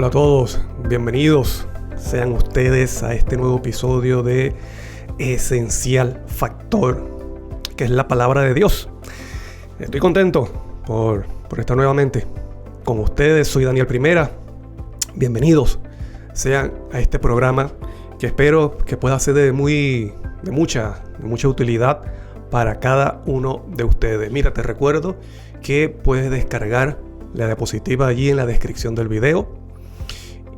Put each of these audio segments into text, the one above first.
Hola a todos, bienvenidos sean ustedes a este nuevo episodio de Esencial Factor, que es la palabra de Dios. Estoy contento por estar nuevamente con ustedes. Soy Daniel Primera. Bienvenidos sean a este programa que espero que pueda ser de mucha utilidad para cada uno de ustedes. Mira, te recuerdo que puedes descargar la diapositiva allí en la descripción del video.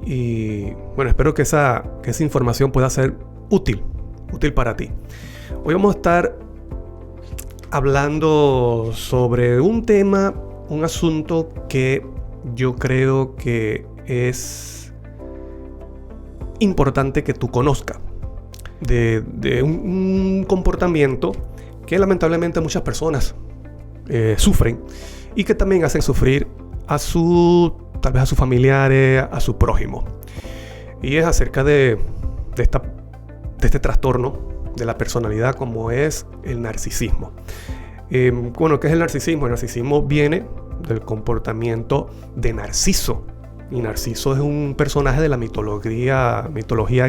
Y bueno, espero que esa información pueda ser útil para ti. Hoy vamos a estar hablando sobre un tema, un asunto que yo creo que es importante que tú conozcas. De un comportamiento que lamentablemente muchas personas sufren y que también hacen sufrir tal vez a sus familiares, a su prójimo. Y es acerca de este trastorno de la personalidad, como es el narcisismo. Bueno, ¿qué es el narcisismo? El narcisismo viene del comportamiento de Narciso. Y Narciso es un personaje de la mitología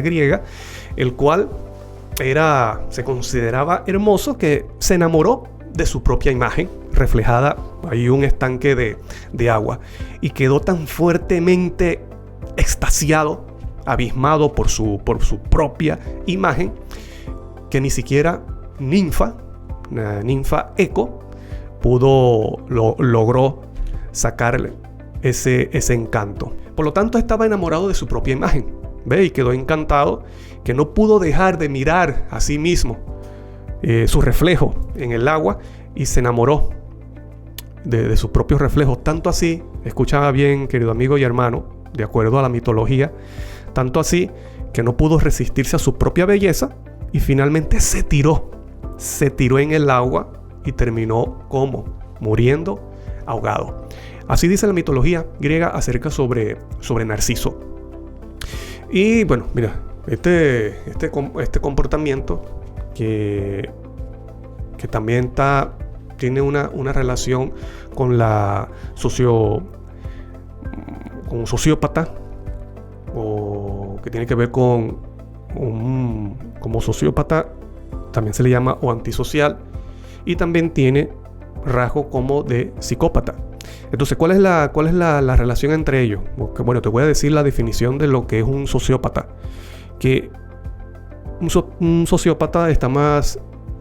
griega, el cual se consideraba hermoso, que se enamoró de su propia imagen reflejada ahí un estanque de agua, y quedó tan fuertemente extasiado, abismado por su propia imagen, que ni siquiera ninfa Eco logró sacarle ese encanto. Por lo tanto, estaba enamorado de su propia imagen, ¿ve? Y quedó encantado, que no pudo dejar de mirar a sí mismo su reflejo en el agua, y se enamoró de sus propios reflejos. Tanto así, escucha bien, querido amigo y hermano, de acuerdo a la mitología, tanto así que no pudo resistirse a su propia belleza y finalmente se tiró en el agua y terminó muriendo ahogado. Así dice la mitología griega acerca sobre Narciso. Y bueno, mira, este comportamiento que también tiene una relación con un sociópata, o que tiene que ver como sociópata, también se le llama, o antisocial, y también tiene rasgos como de psicópata. Entonces, ¿cuál es la relación entre ellos? Porque, bueno, te voy a decir la definición de lo que es un sociópata. Que un sociópata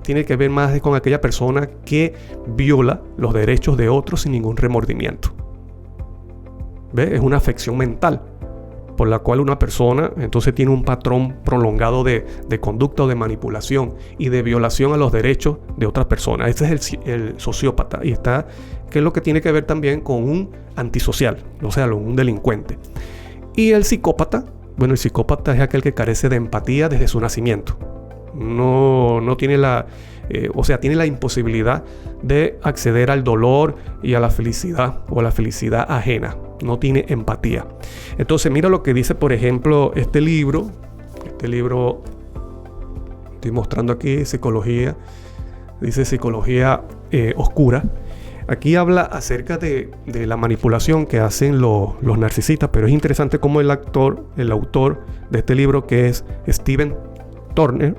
tiene que ver más con aquella persona que viola los derechos de otros sin ningún remordimiento. ¿Ve? Es una afección mental por la cual una persona entonces tiene un patrón prolongado de conducta o de manipulación y de violación a los derechos de otras personas. Ese es el sociópata, y que es lo que tiene que ver también con un antisocial, o sea, un delincuente. Y el psicópata, bueno, el psicópata es aquel que carece de empatía desde su nacimiento. No tiene tiene la imposibilidad de acceder al dolor y a la felicidad, o a la felicidad ajena. No tiene empatía. Entonces, mira lo que dice, por ejemplo, este libro estoy mostrando aquí, psicología, dice psicología oscura. Aquí habla acerca de la manipulación que hacen los narcisistas, pero es interesante cómo el autor de este libro, que es Steven Turner,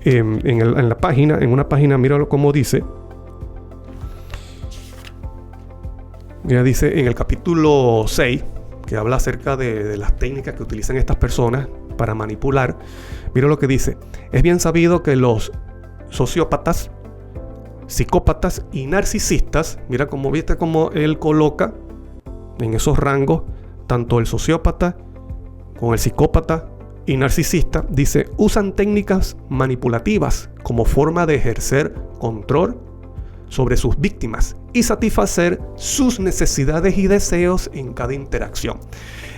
en una página, míralo cómo dice. Mira, dice en el capítulo 6, que habla acerca de las técnicas que utilizan estas personas para manipular. Mira lo que dice: es bien sabido que los sociópatas, psicópatas y narcisistas, mira cómo él coloca en esos rangos tanto el sociópata como el psicópata y narcisista, dice, usan técnicas manipulativas como forma de ejercer control sobre sus víctimas y satisfacer sus necesidades y deseos en cada interacción.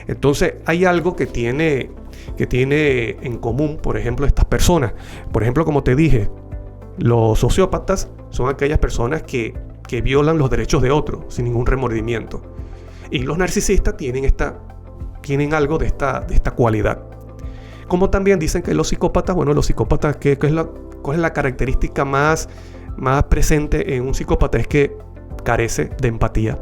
Entonces, hay algo que tiene en común, por ejemplo, estas personas. Por ejemplo, como te dije, los sociópatas son aquellas personas que violan los derechos de otros sin ningún remordimiento. Y los narcisistas tienen algo de esta cualidad. Como también dicen que los psicópatas, ¿cuál es la característica más presente en un psicópata? Es que carece de empatía.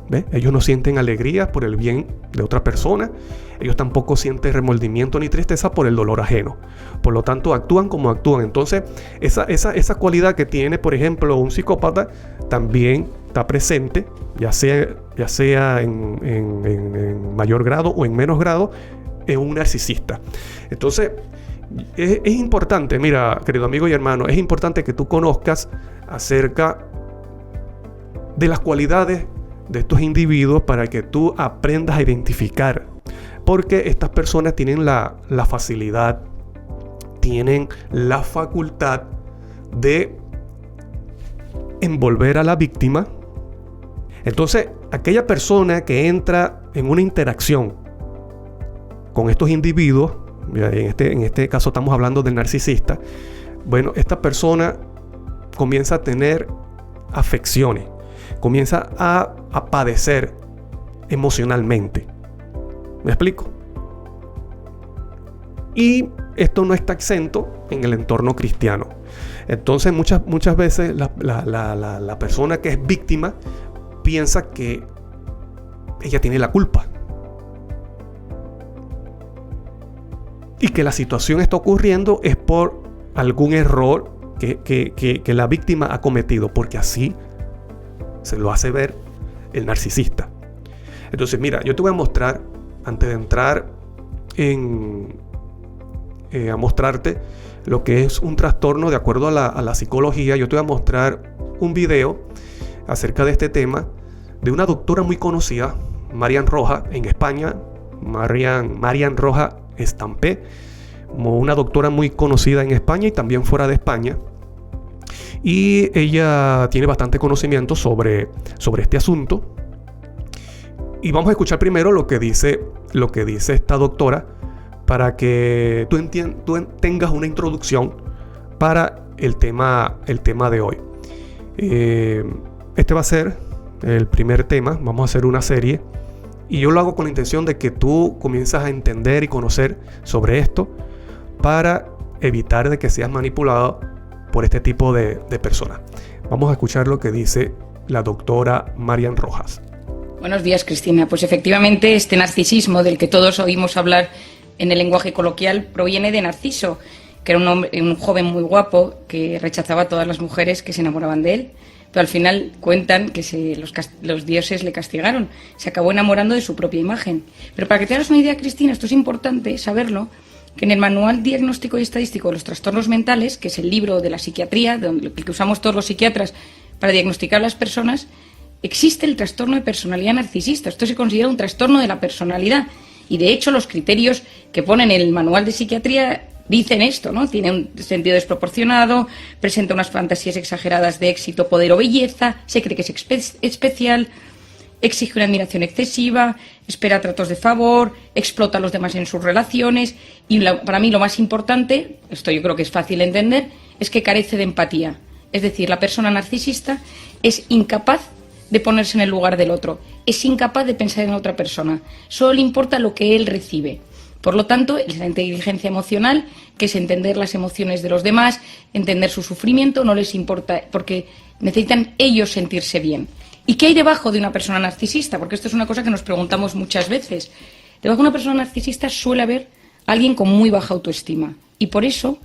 ¿Ves? Ellos no sienten alegría por el bien de otra persona. Ellos tampoco sienten remordimiento ni tristeza por el dolor ajeno. Por lo tanto, actúan como actúan. Entonces, esa cualidad que tiene, por ejemplo, un psicópata, también está presente, ya sea en mayor grado o en menos grado, en un narcisista. Entonces, es importante, mira, querido amigo y hermano, es importante que tú conozcas acerca de las cualidades de estos individuos para que tú aprendas a identificar, porque estas personas tienen la facilidad, tienen la facultad de envolver a la víctima. Entonces, aquella persona que entra en una interacción con estos individuos, en este caso estamos hablando del narcisista, bueno, esta persona comienza a tener afecciones, comienza a padecer emocionalmente. ¿Me explico? Y esto no está exento en el entorno cristiano. Entonces muchas veces la persona que es víctima piensa que ella tiene la culpa y que la situación está ocurriendo es por algún error que la víctima ha cometido, porque así se lo hace ver el narcisista. Entonces, mira, yo te voy a mostrar, antes de entrar a mostrarte lo que es un trastorno de acuerdo a la psicología, yo te voy a mostrar un video acerca de este tema de una doctora muy conocida, Marian Roja, en España, Marian Roja Estampé, como una doctora muy conocida en España y también fuera de España. Y ella tiene bastante conocimiento sobre este asunto. Y vamos a escuchar primero lo que dice esta doctora para que tú tengas una introducción para el tema de hoy. Este va a ser el primer tema. Vamos a hacer una serie. Y yo lo hago con la intención de que tú comienzas a entender y conocer sobre esto para evitar de que seas manipulado por este tipo de personas. Vamos a escuchar lo que dice la doctora Marian Rojas. Buenos días, Cristina. Pues efectivamente este narcisismo del que todos oímos hablar en el lenguaje coloquial proviene de Narciso, que era un joven muy guapo que rechazaba a todas las mujeres que se enamoraban de él. Pero al final cuentan que los dioses le castigaron. Se acabó enamorando de su propia imagen. Pero para que te hagas una idea, Cristina, esto es importante saberlo, que en el Manual Diagnóstico y Estadístico de los Trastornos Mentales, que es el libro de la psiquiatría, el que usamos todos los psiquiatras para diagnosticar a las personas, existe el trastorno de personalidad narcisista. Esto se considera un trastorno de la personalidad. Y de hecho los criterios que ponen en el Manual de Psiquiatría dicen esto, ¿no? Tiene un sentido desproporcionado, presenta unas fantasías exageradas de éxito, poder o belleza, se cree que es especial, exige una admiración excesiva, espera tratos de favor, explota a los demás en sus relaciones y para mí lo más importante, esto yo creo que es fácil de entender, es que carece de empatía. Es decir, la persona narcisista es incapaz de ponerse en el lugar del otro, es incapaz de pensar en otra persona, solo le importa lo que él recibe. Por lo tanto, la inteligencia emocional, que es entender las emociones de los demás, entender su sufrimiento, no les importa, porque necesitan ellos sentirse bien. ¿Y qué hay debajo de una persona narcisista? Porque esto es una cosa que nos preguntamos muchas veces. Debajo de una persona narcisista suele haber alguien con muy baja autoestima y por eso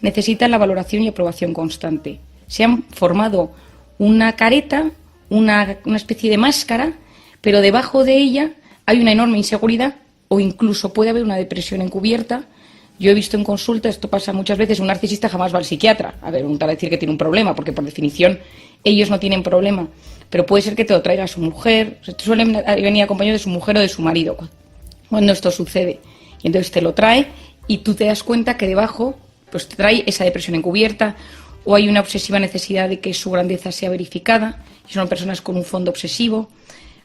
necesitan la valoración y aprobación constante. Se han formado una careta, una especie de máscara, pero debajo de ella hay una enorme inseguridad o incluso puede haber una depresión encubierta. Yo he visto en consulta, esto pasa muchas veces, un narcisista jamás va al psiquiatra a preguntar, a decir que tiene un problema, porque por definición ellos no tienen problema, pero puede ser que te lo traiga su mujer, suele venir acompañado de su mujer o de su marido cuando esto sucede, y entonces te lo trae y tú te das cuenta que debajo pues te trae esa depresión encubierta o hay una obsesiva necesidad de que su grandeza sea verificada, y son personas con un fondo obsesivo,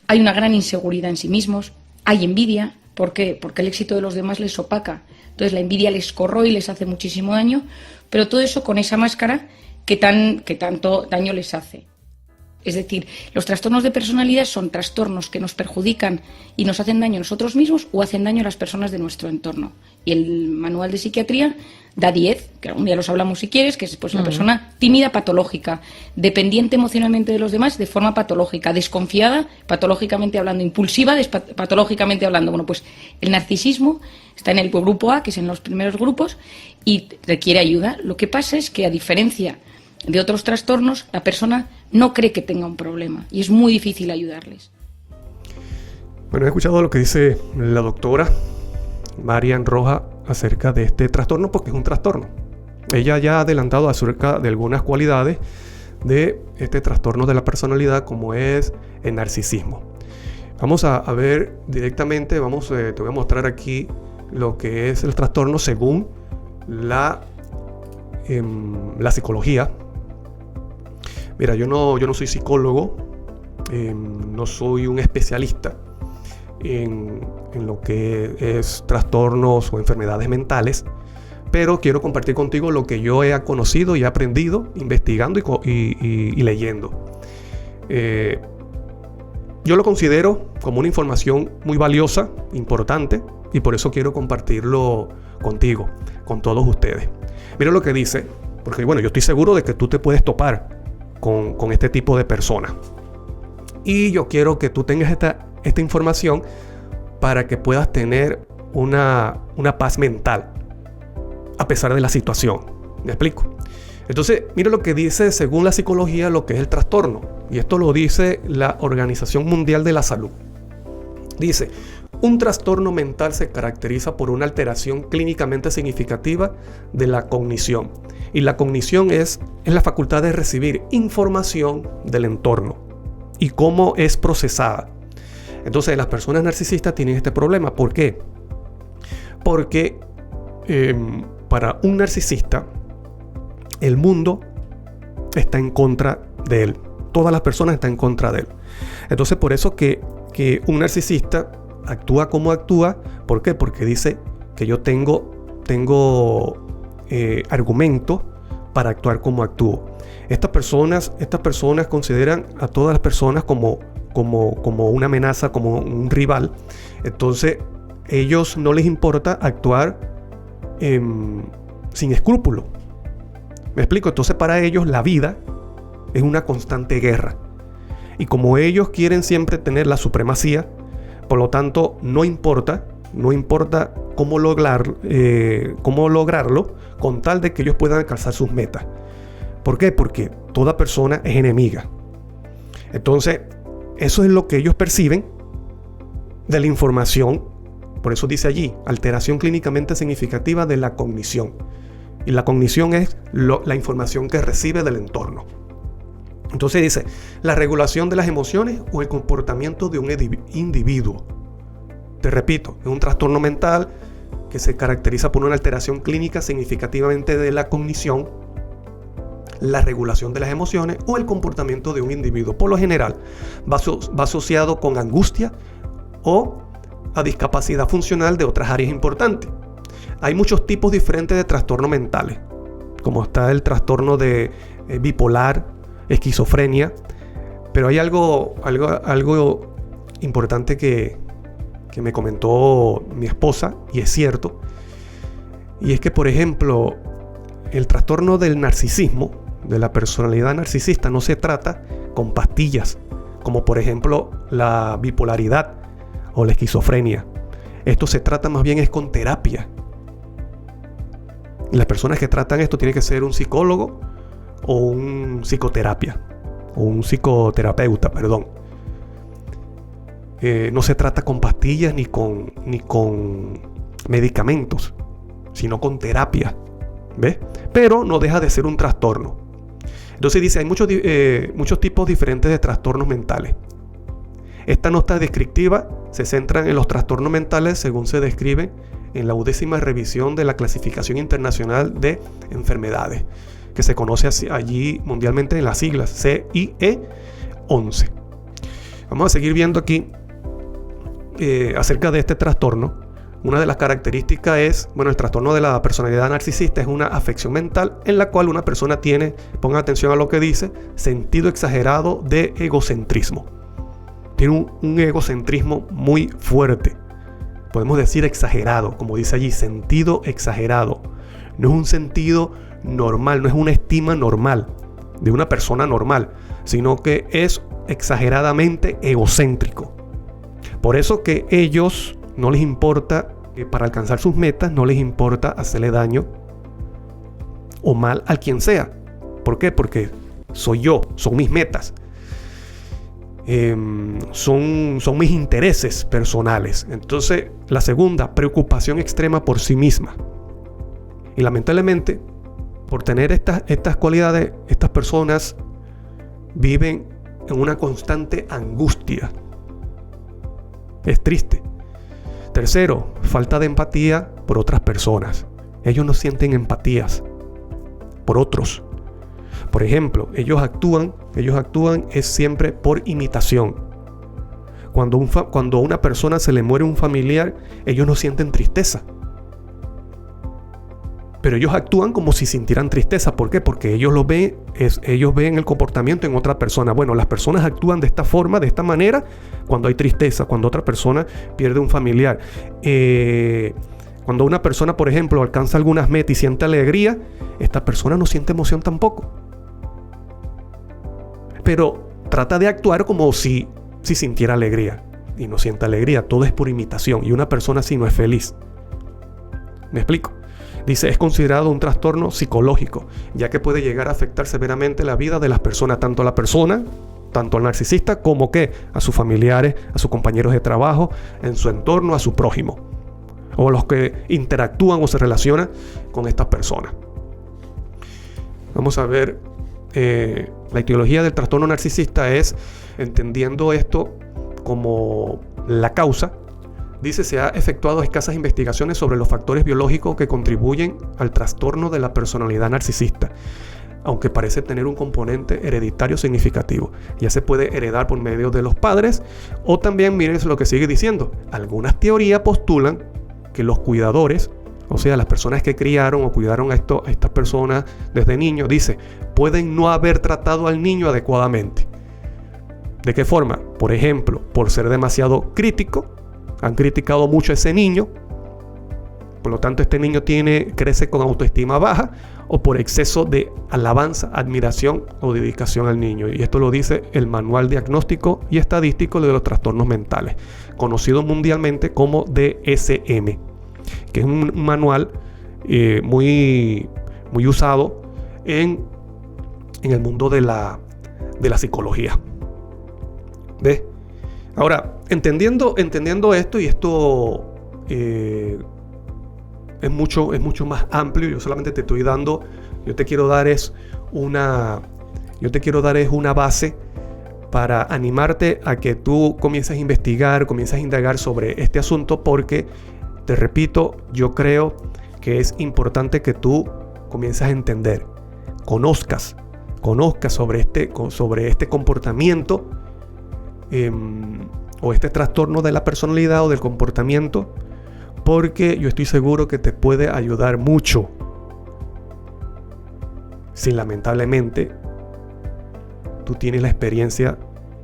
hay una gran inseguridad en sí mismos, hay envidia. ¿Por qué? Porque el éxito de los demás les opaca. Entonces la envidia les corroe y les hace muchísimo daño, pero todo eso con esa máscara que tanto daño les hace. Es decir, los trastornos de personalidad son trastornos que nos perjudican y nos hacen daño a nosotros mismos o hacen daño a las personas de nuestro entorno. Y el manual de psiquiatría da 10, que algún día los hablamos si quieres, que es pues, la persona tímida patológica, dependiente emocionalmente de los demás de forma patológica, desconfiada patológicamente hablando, impulsiva patológicamente hablando. Bueno, pues el narcisismo está en el grupo A, que es en los primeros grupos, y requiere ayuda. Lo que pasa es que, a diferencia de otros trastornos, la persona no cree que tenga un problema y es muy difícil ayudarles. Bueno, he escuchado lo que dice la doctora Marian Roja acerca de este trastorno, porque es un trastorno. Ella ya ha adelantado acerca de algunas cualidades de este trastorno de la personalidad, como es el narcisismo. Vamos a ver directamente, te voy a mostrar aquí lo que es el trastorno según la psicología. Mira, yo no soy psicólogo, no soy un especialista en lo que es trastornos o enfermedades mentales, pero quiero compartir contigo lo que yo he conocido y he aprendido investigando y leyendo. Yo lo considero como una información muy valiosa, importante, y por eso quiero compartirlo contigo, con todos ustedes. Mira lo que dice, porque bueno, yo estoy seguro de que tú te puedes topar con este tipo de personas. Y yo quiero que tú tengas esta información para que puedas tener una paz mental a pesar de la situación. ¿Me explico? Entonces, mira lo que dice según la psicología lo que es el trastorno. Y esto lo dice la Organización Mundial de la Salud. Dice: un trastorno mental se caracteriza por una alteración clínicamente significativa de la cognición. Y la cognición es la facultad de recibir información del entorno y cómo es procesada. Entonces, las personas narcisistas tienen este problema. ¿Por qué? Porque para un narcisista, el mundo está en contra de él. Todas las personas están en contra de él. Entonces, por eso que un narcisista actúa como actúa. ¿Por qué? Porque dice que yo tengo argumentos para actuar como actúo. Estas personas consideran a todas las personas como una amenaza, como un rival. Entonces, ellos no les importa actuar sin escrúpulo. ¿Me explico? Entonces, para ellos la vida es una constante guerra. Y como ellos quieren siempre tener la supremacía, por lo tanto, no importa cómo lograrlo, con tal de que ellos puedan alcanzar sus metas. ¿Por qué? Porque toda persona es enemiga. Entonces, eso es lo que ellos perciben de la información. Por eso dice allí, alteración clínicamente significativa de la cognición. Y la cognición es la información que recibe del entorno. Entonces dice, la regulación de las emociones o el comportamiento de un individuo. Te repito, es un trastorno mental que se caracteriza por una alteración clínica significativamente de la cognición, la regulación de las emociones o el comportamiento de un individuo. Por lo general, va asociado con angustia o a discapacidad funcional de otras áreas importantes. Hay muchos tipos diferentes de trastornos mentales, como está el trastorno de bipolar, esquizofrenia, pero hay algo importante que me comentó mi esposa, y es cierto, y es que, por ejemplo, el trastorno del narcisismo, de la personalidad narcisista, no se trata con pastillas, como por ejemplo la bipolaridad o la esquizofrenia. Esto se trata más bien es con terapia. Y las personas que tratan esto tienen que ser un psicólogo o un psicoterapeuta, perdón. No se trata con pastillas ni con medicamentos, sino con terapia, ¿ves? Pero no deja de ser un trastorno. Entonces dice, hay muchos tipos diferentes de trastornos mentales. Esta nota descriptiva se centra en los trastornos mentales según se describen en la 10ª revisión de la Clasificación Internacional de Enfermedades, que se conoce allí mundialmente en las siglas CIE-11. Vamos a seguir viendo aquí acerca de este trastorno, Una de las características es, el trastorno de la personalidad narcisista es una afección mental en la cual una persona tiene, pongan atención a lo que dice, sentido exagerado de egocentrismo. Tiene un egocentrismo muy fuerte. Podemos decir exagerado, como dice allí, sentido exagerado. No es un sentido normal, no es una estima normal de una persona normal, sino que es exageradamente egocéntrico. Por eso que ellos no les importa, para alcanzar sus metas, no les importa hacerle daño o mal a quien sea. ¿Por qué? Porque soy yo, son mis metas. Son mis intereses personales. Entonces, la segunda, preocupación extrema por sí misma. Y lamentablemente, por tener estas cualidades, estas personas viven en una constante angustia. Es triste. Tercero, falta de empatía por otras personas. Ellos no sienten empatías por otros. Por ejemplo, ellos actúan es siempre por imitación. Cuando a una persona se le muere un familiar, ellos no sienten tristeza. Pero ellos actúan como si sintieran tristeza. ¿Por qué? Porque ellos ven el comportamiento en otra persona. Las personas actúan de esta forma, de esta manera, cuando hay tristeza, cuando otra persona pierde un familiar. Cuando una persona, por ejemplo, alcanza algunas metas y siente alegría, esta persona no siente emoción tampoco. Pero trata de actuar como si sintiera alegría. Y no siente alegría. Todo es por imitación. Y una persona así no es feliz. ¿Me explico? Dice, es considerado un trastorno psicológico, ya que puede llegar a afectar severamente la vida de las personas, tanto al narcisista, como a sus familiares, a sus compañeros de trabajo, en su entorno, a su prójimo, o los que interactúan o se relacionan con estas personas. Vamos a ver, la etiología del trastorno narcisista es, entendiendo esto como la causa. Dice, se ha efectuado escasas investigaciones sobre los factores biológicos que contribuyen al trastorno de la personalidad narcisista, aunque parece tener un componente hereditario significativo. Ya se puede heredar por medio de los padres, o también, miren lo que sigue diciendo, algunas teorías postulan que los cuidadores, o sea, las personas que criaron o cuidaron a estas personas desde niños, dice, pueden no haber tratado al niño adecuadamente. ¿De qué forma? Por ejemplo, por ser demasiado crítico. Han criticado mucho a ese niño, por lo tanto este niño crece con autoestima baja, o por exceso de alabanza, admiración o dedicación al niño. Y esto lo dice el Manual Diagnóstico y Estadístico de los Trastornos Mentales, conocido mundialmente como DSM, que es un manual muy usado en el mundo de la psicología. ¿Ves? Ahora, entendiendo esto, y esto es mucho más amplio, yo solamente te estoy dando, yo te quiero dar es una base para animarte a que tú comiences a investigar, comiences a indagar sobre este asunto, porque, te repito, yo creo que es importante que tú comiences a entender, conozcas sobre este comportamiento, o este trastorno de la personalidad o del comportamiento, porque yo estoy seguro que te puede ayudar mucho si lamentablemente tú tienes la experiencia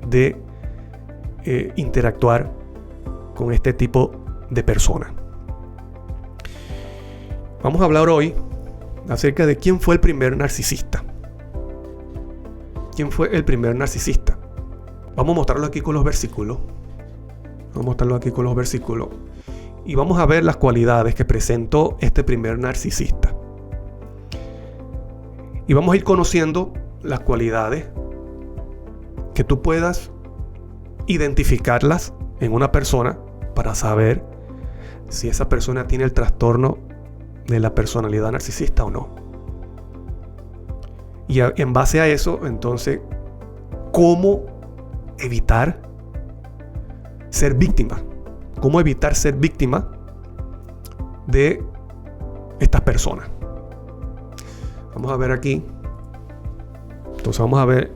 de interactuar con este tipo de persona. Vamos a hablar hoy acerca de quién fue el primer narcisista. ¿Quién fue el primer narcisista? Vamos a mostrarlo aquí con los versículos. Y vamos a ver las cualidades que presentó este primer narcisista. Y vamos a ir conociendo las cualidades que tú puedas identificarlas en una persona para saber si esa persona tiene el trastorno de la personalidad narcisista o no. Y en base a eso, entonces, ¿cómo evitar ser víctima? ¿Cómo evitar ser víctima de estas personas? Vamos a ver aquí. Entonces vamos a ver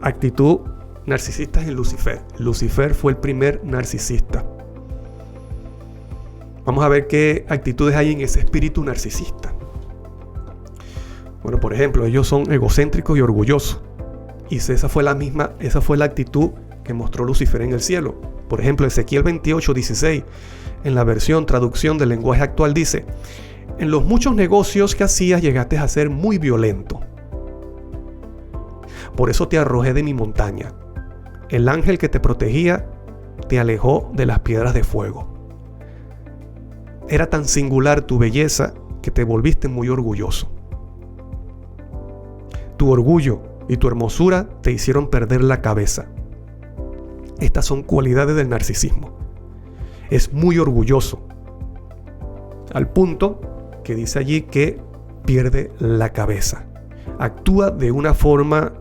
actitud narcisista en Lucifer. Lucifer fue el primer narcisista. Vamos a ver qué actitudes hay en ese espíritu narcisista. Bueno, por ejemplo, ellos son egocéntricos y orgullosos. Y esa fue la actitud que mostró Lucifer en el cielo. Por ejemplo, Ezequiel 28:16, en la traducción del lenguaje actual, dice: en los muchos negocios que hacías llegaste a ser muy violento. Por eso te arrojé de mi montaña. El ángel que te protegía te alejó de las piedras de fuego. Era tan singular tu belleza que te volviste muy orgulloso. Tu orgullo y tu hermosura te hicieron perder la cabeza. Estas son cualidades del narcisismo. Es muy orgulloso, al punto que dice allí que pierde la cabeza. Actúa de una forma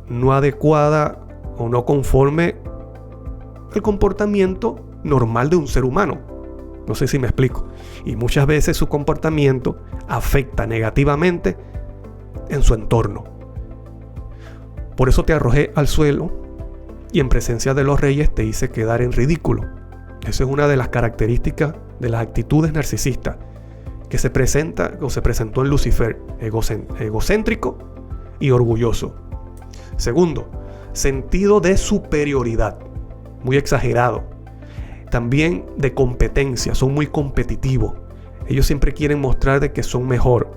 no adecuada o no conforme al comportamiento normal de un ser humano. No sé si me explico. Y muchas veces su comportamiento afecta negativamente en su entorno. Por eso te arrojé al suelo y en presencia de los reyes te hice quedar en ridículo. Esa es una de las características de las actitudes narcisistas que se presentó en Lucifer: egocéntrico y orgulloso. Segundo, sentido de superioridad, muy exagerado. También de competencia, son muy competitivos. Ellos siempre quieren mostrar de que son mejor.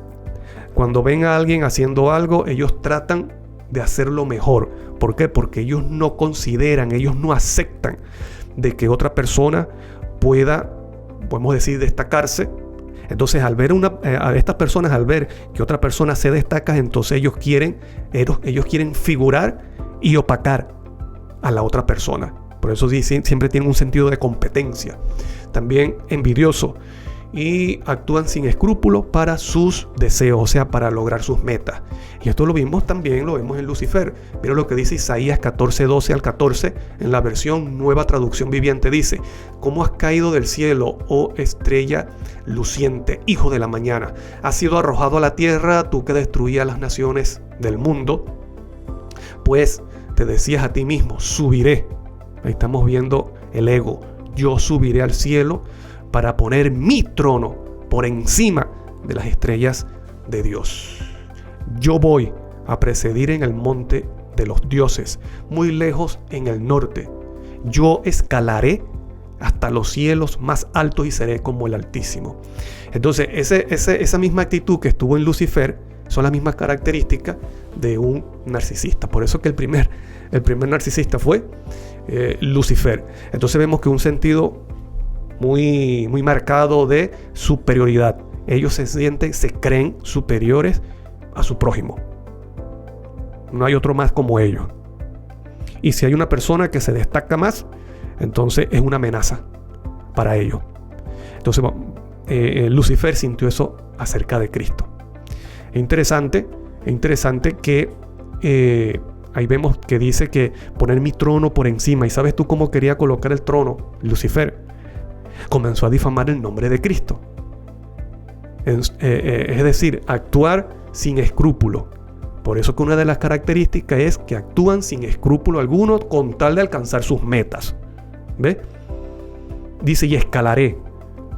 Cuando ven a alguien haciendo algo, ellos tratan de hacerlo mejor. ¿Por qué? Porque ellos no consideran, ellos no aceptan de que otra persona pueda, podemos decir, destacarse. Entonces, al ver a estas personas, al ver que otra persona se destaca, entonces ellos quieren figurar y opacar a la otra persona. Por eso siempre tienen un sentido de competencia. También envidioso, y actúan sin escrúpulos para sus deseos, o sea, para lograr sus metas. Y esto lo vemos en Lucifer. Mira lo que dice Isaías 14:12 al 14, en la versión Nueva Traducción Viviente. Dice: ¿cómo has caído del cielo, oh estrella luciente, hijo de la mañana? Has sido arrojado a la tierra, tú que destruías las naciones del mundo. Pues te decías a ti mismo: subiré. Ahí estamos viendo el ego. Yo subiré al cielo para poner mi trono por encima de las estrellas de Dios. Yo voy a presidir en el monte de los dioses, muy lejos en el norte. Yo escalaré hasta los cielos más altos y seré como el Altísimo. Entonces, esa misma actitud que estuvo en Lucifer son las mismas características de un narcisista. Por eso que el primer narcisista fue Lucifer. Entonces vemos que un sentido muy, muy marcado de superioridad. Ellos se creen superiores a su prójimo. No hay otro más como ellos. Y si hay una persona que se destaca más, entonces es una amenaza para ellos. Entonces Lucifer sintió eso acerca de Cristo. Es interesante que ahí vemos que dice que poner mi trono por encima. ¿Y sabes tú cómo quería colocar el trono Lucifer? Comenzó a difamar el nombre de Cristo. Es decir, actuar sin escrúpulo. Por eso que una de las características es que actúan sin escrúpulo alguno con tal de alcanzar sus metas. ¿Ve? Dice: y escalaré.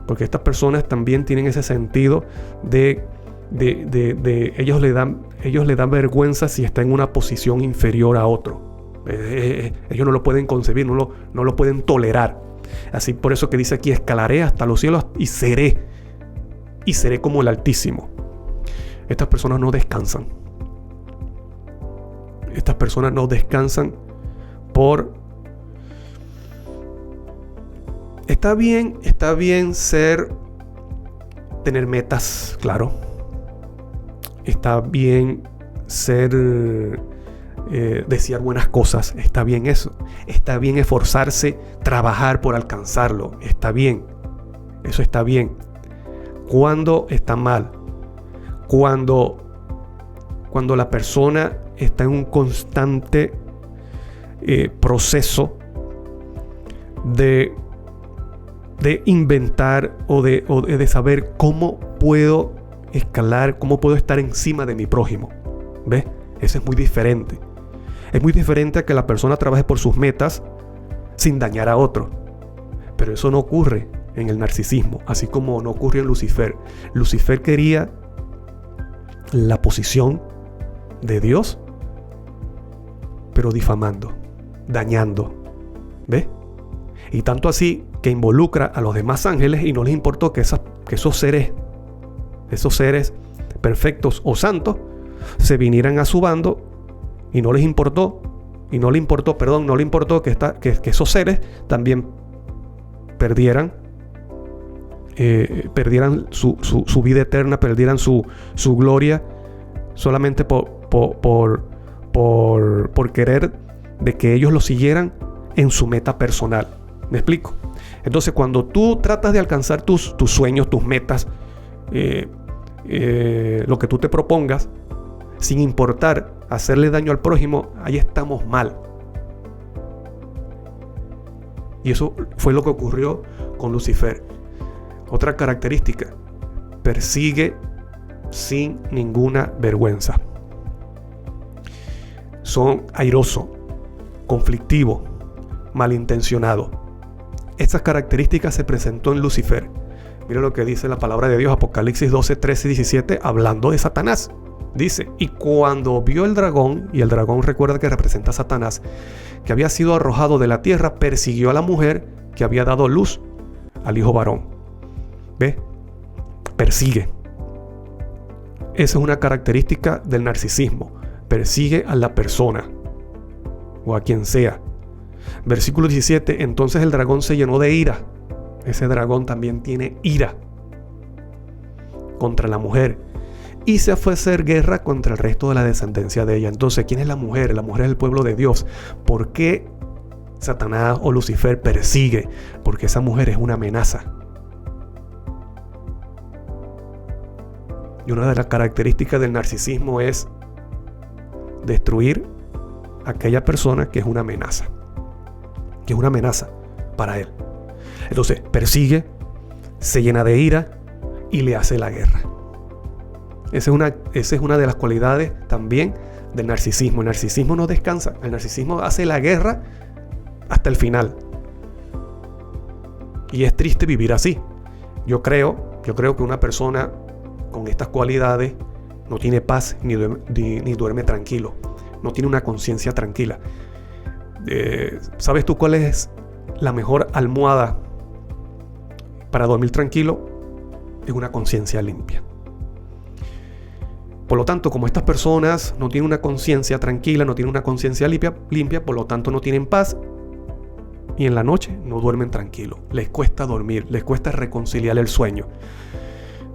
Porque estas personas también tienen ese sentido de ellos le dan vergüenza si está en una posición inferior a otro. Ellos no lo pueden concebir, no lo pueden tolerar. Así, por eso que dice aquí: escalaré hasta los cielos y seré como el Altísimo. Estas personas no descansan. Estas personas no descansan por... Está bien tener metas, claro. Está bien desear buenas cosas. Está bien eso. Está bien esforzarse, trabajar por alcanzarlo. Está bien. Eso está bien. ¿Cuándo está mal? Cuando la persona está en un constante proceso de inventar o de saber cómo puedo escalar, cómo puedo estar encima de mi prójimo. ¿Ves? Eso es muy diferente. Es muy diferente a que la persona trabaje por sus metas sin dañar a otro. Pero eso no ocurre en el narcisismo, así como no ocurrió en Lucifer. Lucifer quería la posición de Dios, pero difamando, dañando. ¿Ves? Y tanto así que involucra a los demás ángeles y no les importó que esos seres perfectos o santos se vinieran a su bando, y no le importó que esos seres también perdieran su vida eterna, perdieran su gloria, solamente por querer de que ellos lo siguieran en su meta personal. ¿Me explico? Entonces, cuando tú tratas de alcanzar tus sueños, tus metas, lo que tú te propongas, sin importar hacerle daño al prójimo, ahí estamos mal. Y eso fue lo que ocurrió con Lucifer. Otra característica: persigue sin ninguna vergüenza. Son airosos, conflictivos, malintencionados. Estas características se presentó en Lucifer. Mira lo que dice la palabra de Dios, Apocalipsis 12, 13 y 17, hablando de Satanás. Dice: y cuando vio el dragón, y el dragón recuerda que representa a Satanás, que había sido arrojado de la tierra, persiguió a la mujer que había dado luz al hijo varón. ¿Ves? Persigue. Esa es una característica del narcisismo. Persigue a la persona o a quien sea. Versículo 17: entonces el dragón se llenó de ira. Ese dragón también tiene ira contra la mujer, y se fue a hacer guerra contra el resto de la descendencia de ella. Entonces, ¿quién es la mujer? La mujer es el pueblo de Dios. ¿Por qué Satanás o Lucifer persigue? Porque esa mujer es una amenaza. Y una de las características del narcisismo es destruir a aquella persona que es una amenaza. Que es una amenaza para él. Entonces, persigue, se llena de ira y le hace la guerra. Esa es una de las cualidades también del narcisismo. El narcisismo no descansa. El narcisismo hace la guerra hasta el final. Y es triste vivir así. Yo creo que una persona con estas cualidades no tiene paz ni duerme tranquilo. No tiene una conciencia tranquila. ¿Sabes tú cuál es la mejor almohada para dormir tranquilo? Es una conciencia limpia. Por lo tanto, como estas personas no tienen una conciencia tranquila, no tienen una conciencia limpia, por lo tanto no tienen paz, y en la noche no duermen tranquilo. Les cuesta dormir, les cuesta reconciliar el sueño.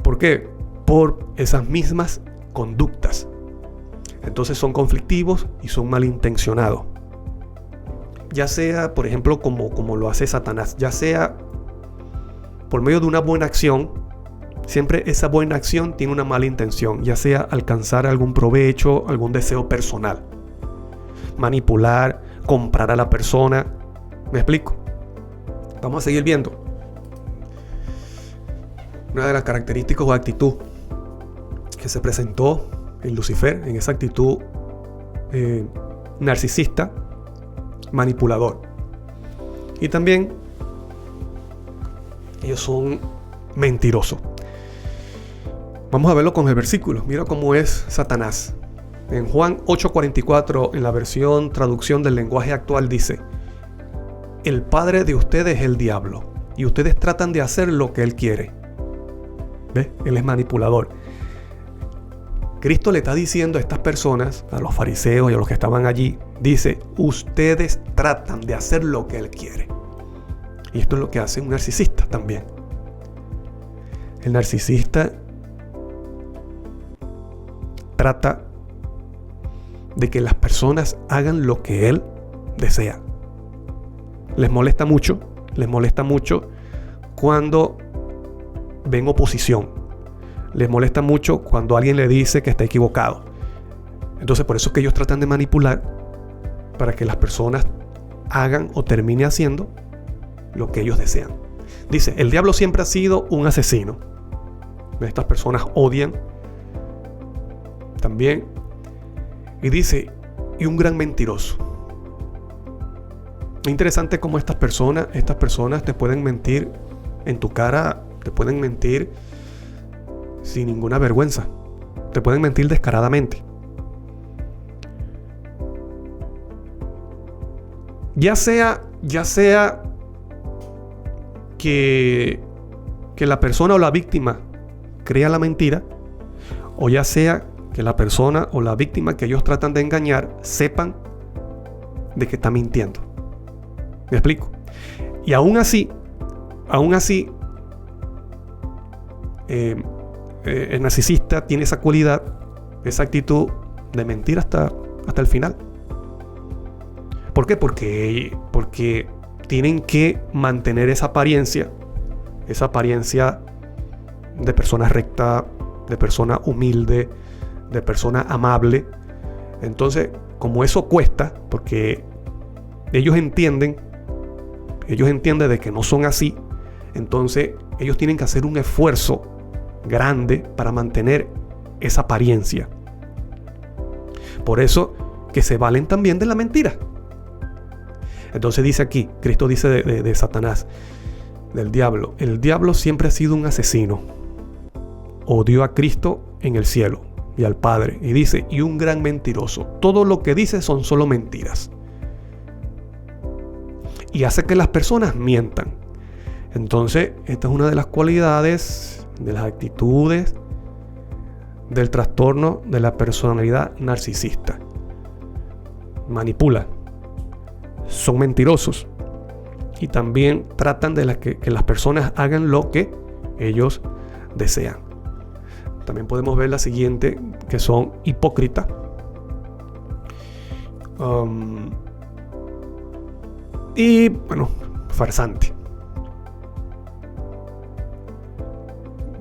¿Por qué? Por esas mismas conductas. Entonces son conflictivos y son malintencionados. Ya sea, por ejemplo, como lo hace Satanás, ya sea por medio de una buena acción. Siempre esa buena acción tiene una mala intención, ya sea alcanzar algún provecho, algún deseo personal, manipular, comprar a la persona. ¿Me explico? Vamos a seguir viendo. Una de las características o actitud que se presentó en Lucifer, en esa actitud narcisista, manipulador. Y también ellos son mentirosos. Vamos a verlo con el versículo. Mira cómo es Satanás. En Juan 8:44, en la versión traducción del lenguaje actual, dice: el padre de ustedes es el diablo, y ustedes tratan de hacer lo que él quiere. ¿Ves? Él es manipulador. Cristo le está diciendo a estas personas, a los fariseos y a los que estaban allí, dice: ustedes tratan de hacer lo que él quiere. Y esto es lo que hace un narcisista también. El narcisista trata de que las personas hagan lo que él desea. Les molesta mucho cuando ven oposición. Les molesta mucho cuando alguien le dice que está equivocado. Entonces, por eso es que ellos tratan de manipular para que las personas hagan o terminen haciendo lo que ellos desean. Dice: el diablo siempre ha sido un asesino. Estas personas odian también. Y dice: y un gran mentiroso. Es interesante cómo estas personas te pueden mentir en tu cara te pueden mentir sin ninguna vergüenza. Te pueden mentir descaradamente. Ya sea que la persona o la víctima crea la mentira, o ya sea que la persona o la víctima que ellos tratan de engañar sepan de que está mintiendo. ¿Me explico? Y aún así, el narcisista tiene esa cualidad, esa actitud de mentir hasta el final. ¿Por qué? Porque tienen que mantener esa apariencia de persona recta, de persona humilde, de persona amable. Entonces, como eso cuesta, porque ellos entienden de que no son así, entonces ellos tienen que hacer un esfuerzo grande para mantener esa apariencia. Por eso que se valen también de la mentira. Entonces dice aquí, Cristo dice de Satanás, del diablo: el diablo siempre ha sido un asesino. Odió a Cristo en el cielo y al Padre. Y dice, y un gran mentiroso. Todo lo que dice son solo mentiras. Y hace que las personas mientan. Entonces, esta es una de las cualidades, de las actitudes del trastorno de la personalidad narcisista. Manipula. Son mentirosos. Y también tratan de que las personas hagan lo que ellos desean. También podemos ver la siguiente, que son hipócritas. Y bueno, farsante.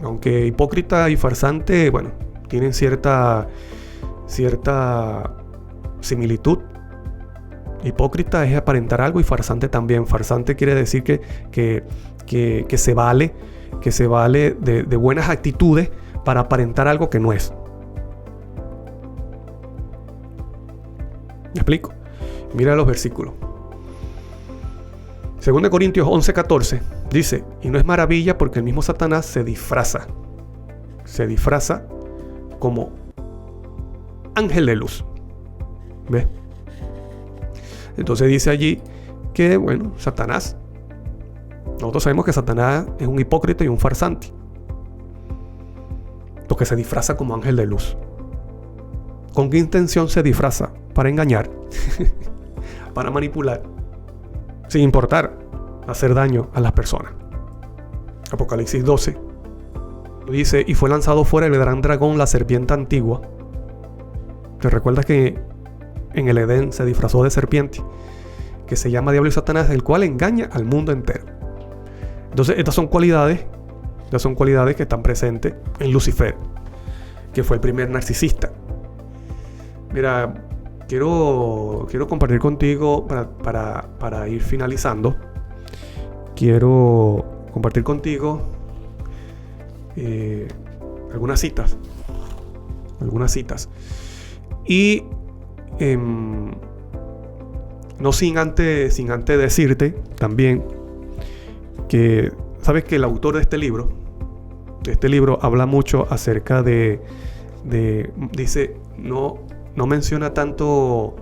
Aunque hipócrita y farsante, bueno, tienen cierta similitud. Hipócrita es aparentar algo y farsante también. Farsante quiere decir que se vale de buenas actitudes para aparentar algo que no es. ¿Me explico? Mira los versículos. 2 Corintios 11:14 dice: y no es maravilla, porque el mismo Satanás se disfraza como ángel de luz. ¿Ves? Entonces dice allí que, bueno, Satanás, nosotros sabemos que Satanás es un hipócrita y un farsante, porque se disfraza como ángel de luz. ¿Con qué intención se disfraza? Para engañar, para manipular, sin importar hacer daño a las personas. Apocalipsis 12 dice: y fue lanzado fuera el gran dragón, la serpiente antigua. ¿Te recuerdas que en el Edén se disfrazó de serpiente? Que se llama Diablo y Satanás, el cual engaña al mundo entero. Entonces, estas son cualidades que están presentes en Lucifer, que fue el primer narcisista. Mira, quiero compartir contigo, para ir finalizando, quiero compartir contigo algunas citas. Y no sin antes decirte también que sabes que el autor de este libro habla mucho acerca dice, no menciona tanto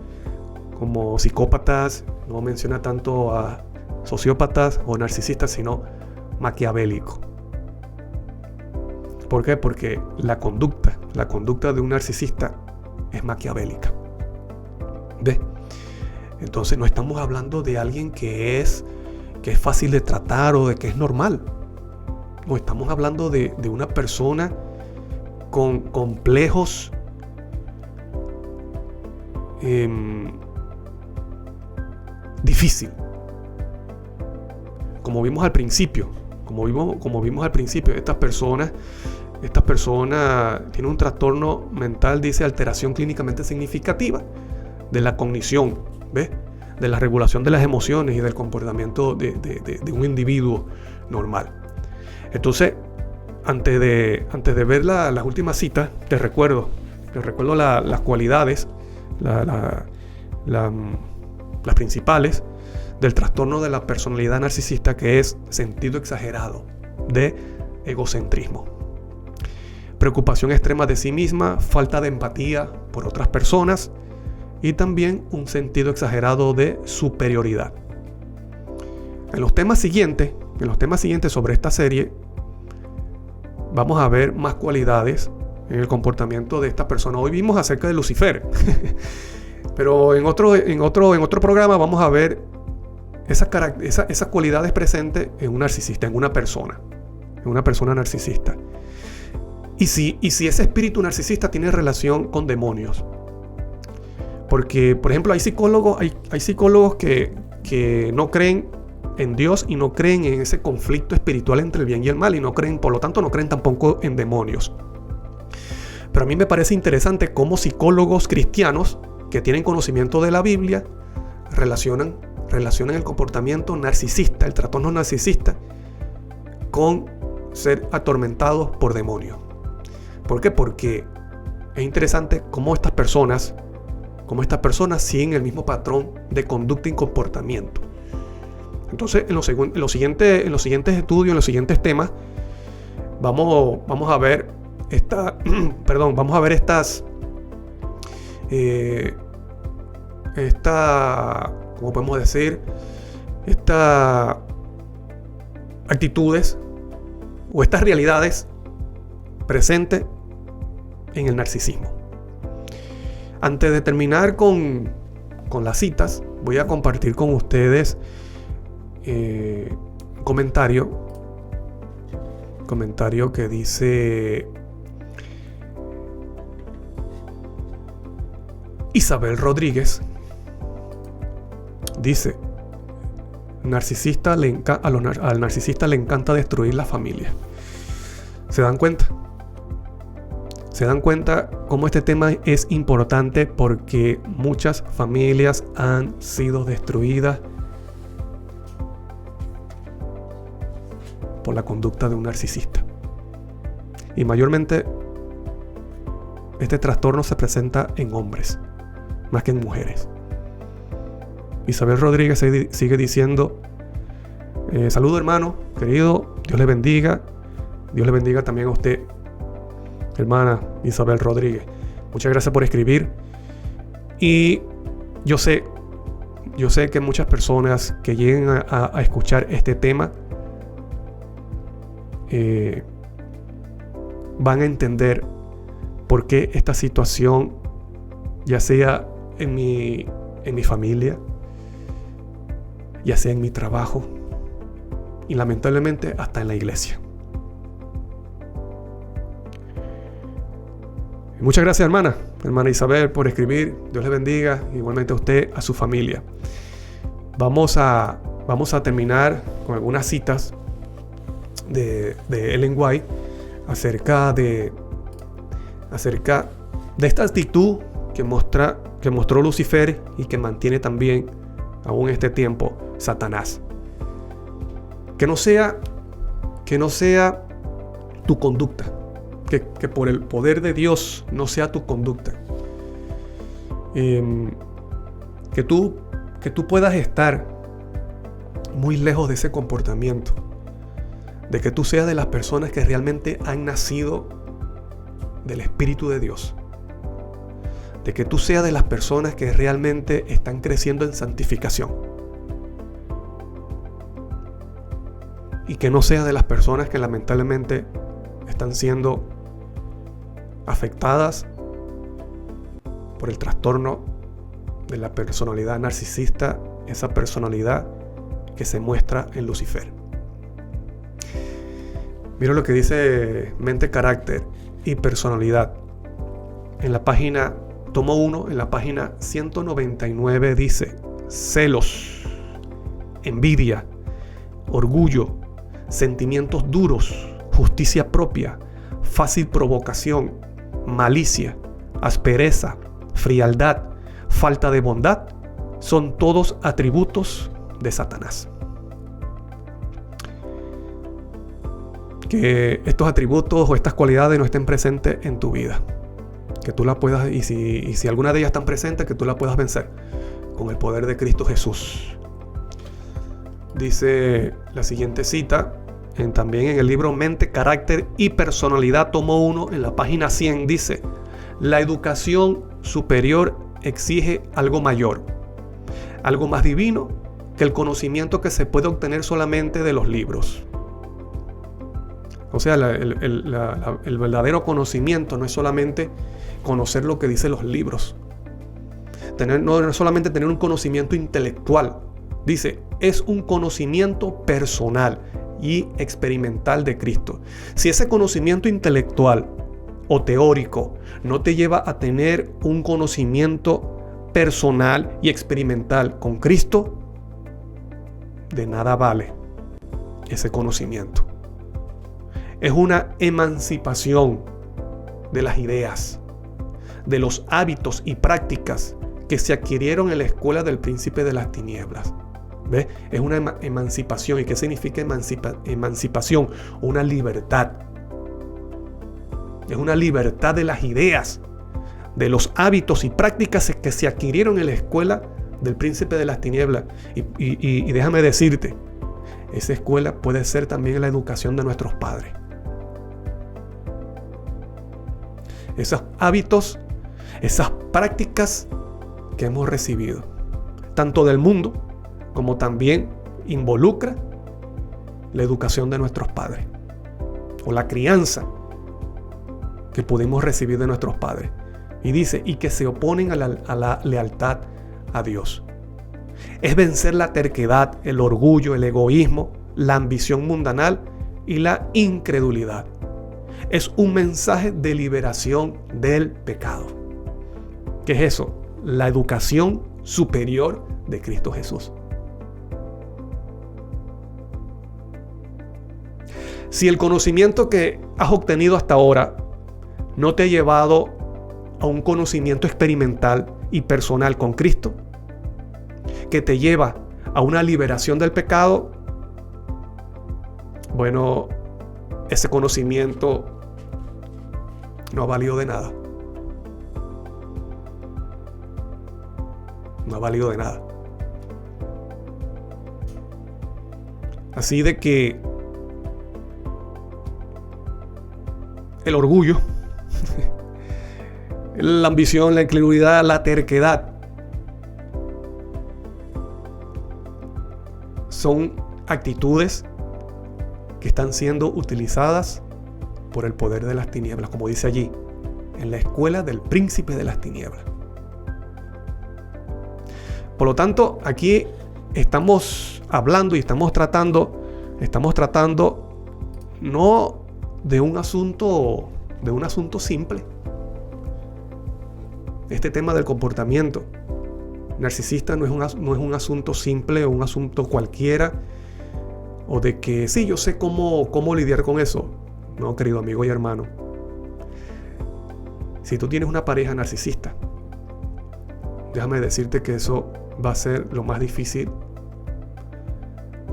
como psicópatas, no menciona tanto a sociópatas o narcisistas, sino maquiavélico. ¿Por qué? Porque la conducta de un narcisista es maquiavélica. ¿Ves? Entonces no estamos hablando de alguien que es fácil de tratar o de que es normal. No, estamos hablando de una persona con complejos difícil. Como vimos al principio, estas personas tienen un trastorno mental, dice alteración clínicamente significativa de la cognición, ¿ves? De la regulación de las emociones y del comportamiento de un individuo normal. Entonces, antes de ver las últimas citas, te recuerdo las cualidades, las principales del trastorno de la personalidad narcisista, que es sentido exagerado de egocentrismo, preocupación extrema de sí misma, falta de empatía por otras personas y también un sentido exagerado de superioridad. En los temas siguientes sobre esta serie, vamos a ver más cualidades en el comportamiento de esta persona. Hoy vimos acerca de Lucifer, pero en otro programa vamos a ver esas cualidades presentes en un narcisista, en una persona narcisista. Y si ese espíritu narcisista tiene relación con demonios. Porque, por ejemplo, hay psicólogos que no creen en Dios y no creen en ese conflicto espiritual entre el bien y el mal, y por lo tanto no creen tampoco en demonios. Pero a mí me parece interesante cómo psicólogos cristianos que tienen conocimiento de la Biblia relacionan el comportamiento narcisista, el trastorno narcisista, con ser atormentados por demonios. ¿Por qué? Porque es interesante cómo estas personas siguen el mismo patrón de conducta y comportamiento. Entonces, en los siguientes estudios, en los siguientes temas, vamos a ver ¿cómo podemos decir? Estas actitudes o estas realidades presentes en el narcisismo. Antes de terminar con las citas, voy a compartir con ustedes un comentario que dice Isabel Rodríguez. Dice: al narcisista le encanta destruir la familia. ¿Se dan cuenta? ¿Se dan cuenta cómo este tema es importante? Porque muchas familias han sido destruidas por la conducta de un narcisista. Y mayormente este trastorno se presenta en hombres, más que en mujeres. Isabel Rodríguez sigue diciendo: saludo, hermano, querido, Dios le bendiga. Dios le bendiga también a usted, hermana Isabel Rodríguez. Muchas gracias por escribir. Y yo sé que muchas personas que lleguen a escuchar este tema van a entender por qué esta situación, ya sea en mi familia, ya sea en mi trabajo y lamentablemente hasta en la iglesia. Y muchas gracias, hermana Isabel, por escribir. Dios le bendiga, igualmente a usted, a su familia. Vamos a terminar con algunas citas de Ellen White acerca de esta actitud que mostró Lucifer y que mantiene también aún en este tiempo Satanás. Que no sea tu conducta, que por el poder de Dios no sea tu conducta. Que tú puedas estar muy lejos de ese comportamiento, de que tú seas de las personas que realmente han nacido del Espíritu de Dios, de que tú seas de las personas que realmente están creciendo en santificación, y que no seas de las personas que lamentablemente están siendo afectadas por el trastorno de la personalidad narcisista, esa personalidad que se muestra en Lucifer. Mira lo que dice Mente, Carácter y Personalidad. En la página, tomo 1, en la página 199 dice: celos, envidia, orgullo, sentimientos duros, justicia propia, fácil provocación, malicia, aspereza, frialdad, falta de bondad, son todos atributos de Satanás. Que estos atributos o estas cualidades no estén presentes en tu vida. Que tú las puedas, y si alguna de ellas están presentes, que tú las puedas vencer con el poder de Cristo Jesús. dice la siguiente cita, también en el libro Mente, Carácter y Personalidad, tomo 1, en la página 100, dice: la educación superior exige algo mayor, algo más divino que el conocimiento que se puede obtener solamente de los libros. O sea, el verdadero conocimiento no es solamente conocer lo que dicen los libros. No es solamente tener un conocimiento intelectual. Dice, es un conocimiento personal y experimental de Cristo. Si ese conocimiento intelectual o teórico no te lleva a tener un conocimiento personal y experimental con Cristo, de nada vale ese conocimiento. Es una emancipación de las ideas, de los hábitos y prácticas que se adquirieron en la escuela del príncipe de las tinieblas. ¿Ves? Es una emancipación. ¿Y qué significa emancipación? Una libertad. Es una libertad de las ideas, de los hábitos y prácticas que se adquirieron en la escuela del príncipe de las tinieblas. Y déjame decirte, esa escuela puede ser también la educación de nuestros padres. Esos hábitos, esas prácticas que hemos recibido, tanto del mundo como también involucra la educación de nuestros padres o la crianza que pudimos recibir de nuestros padres. Y dice, y que se oponen a la lealtad a Dios. Es vencer la terquedad, el orgullo, el egoísmo, la ambición mundanal y la incredulidad. Es un mensaje de liberación del pecado. ¿Qué es eso? La educación superior de Cristo Jesús. Si el conocimiento que has obtenido hasta ahora no te ha llevado a un conocimiento experimental y personal con Cristo, que te lleva a una liberación del pecado, bueno, ese conocimiento no ha valido de nada. No ha valido de nada. Así de que el orgullo, la ambición, la incredulidad, la terquedad son actitudes que están siendo utilizadas por el poder de las tinieblas, como dice allí, en la escuela del príncipe de las tinieblas. Por lo tanto, aquí estamos hablando y estamos tratando no de un asunto simple. Este tema del comportamiento narcisista no es un asunto simple o un asunto cualquiera, o de que sí, yo sé cómo lidiar con eso. No, querido amigo y hermano. Si tú tienes una pareja narcisista, déjame decirte que eso va a ser lo más difícil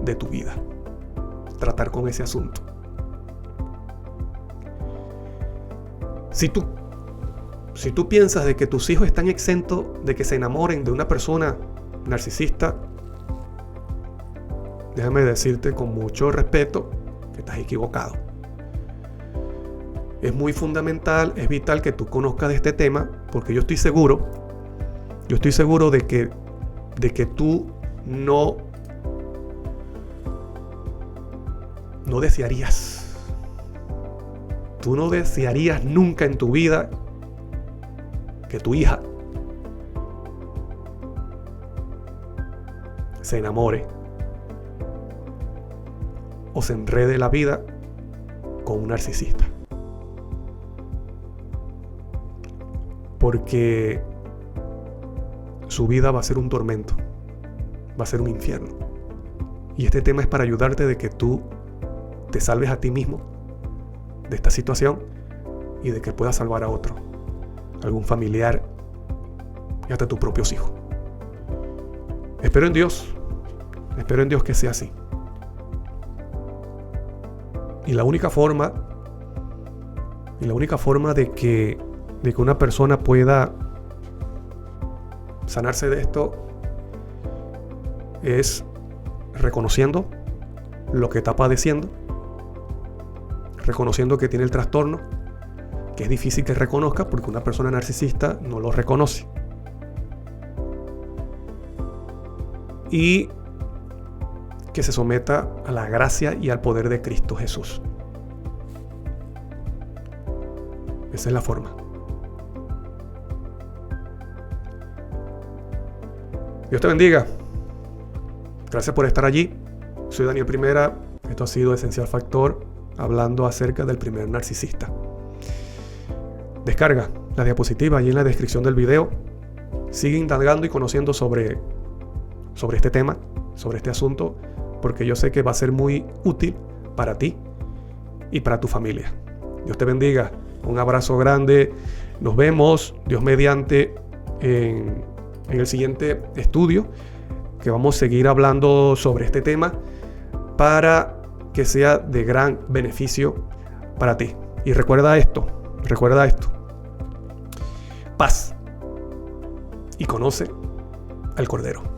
de tu vida, tratar con ese asunto. Si tú piensas de que tus hijos están exentos de que se enamoren de una persona narcisista, déjame decirte con mucho respeto que estás equivocado. Es muy fundamental, es vital que tú conozcas de este tema, porque yo estoy seguro de que tú no desearías nunca en tu vida que tu hija se enamore o se enrede la vida con un narcisista. Porque su vida va a ser un tormento, va a ser un infierno. Y este tema es para ayudarte de que tú te salves a ti mismo de esta situación y de que puedas salvar a otro, algún familiar y hasta tus propios hijos. Espero en Dios que sea así. Y la única forma de que una persona pueda sanarse de esto es reconociendo lo que está padeciendo, reconociendo que tiene el trastorno, que es difícil que reconozca porque una persona narcisista no lo reconoce. Y que se someta a la gracia y al poder de Cristo Jesús. Esa es la forma. Dios te bendiga. Gracias por estar allí. Soy Daniel Primera. Esto ha sido Esencial Factor, hablando acerca del primer narcisista. Descarga la diapositiva allí en la descripción del video. Sigue indagando y conociendo sobre este tema, sobre este asunto, porque yo sé que va a ser muy útil para ti y para tu familia. Dios te bendiga. Un abrazo grande. Nos vemos, Dios mediante, en el siguiente estudio, que vamos a seguir hablando sobre este tema para que sea de gran beneficio para ti. Y recuerda esto. Paz. Y conoce al Cordero.